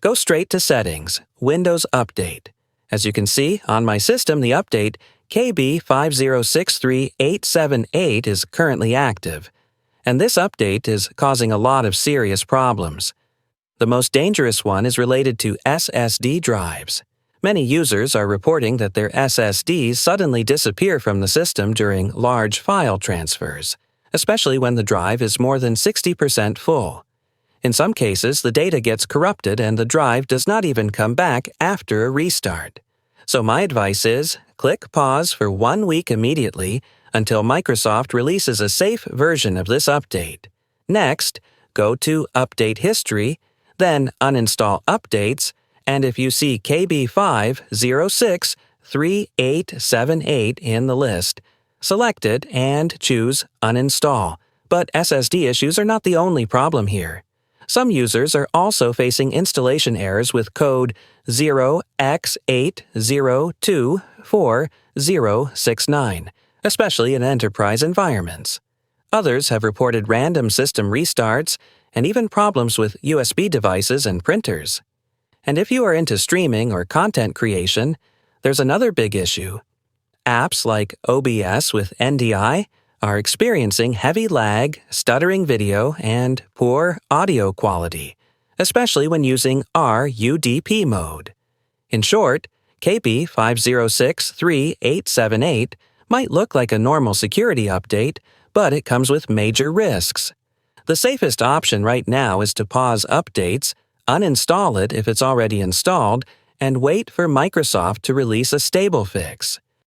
Go straight to Settings, Windows Update. As you can see, on my system the update KB5063878 is currently active, and this update is causing a lot of serious problems. The most dangerous one is related to SSD drives. Many users are reporting that their SSDs suddenly disappear from the system during large file transfers, especially when the drive is more than 60% full. In some cases, the data gets corrupted and the drive does not even come back after a restart. So my advice is, click pause for 1 week immediately until Microsoft releases a safe version of this update. Next, go to Update History, then Uninstall Updates, and if you see KB5063878 in the list, select it and choose Uninstall. But SSD issues are not the only problem here. Some users are also facing installation errors with code 0x80244069, especially in enterprise environments. Others have reported random system restarts and even problems with USB devices and printers. And if you are into streaming or content creation, there's another big issue. Apps like OBS with NDI are experiencing heavy lag, stuttering video, and poor audio quality, especially when using RUDP mode. In short, KB5063878 might look like a normal security update, but it comes with major risks. The safest option right now is to pause updates, uninstall it if it's already installed, and wait for Microsoft to release a stable fix.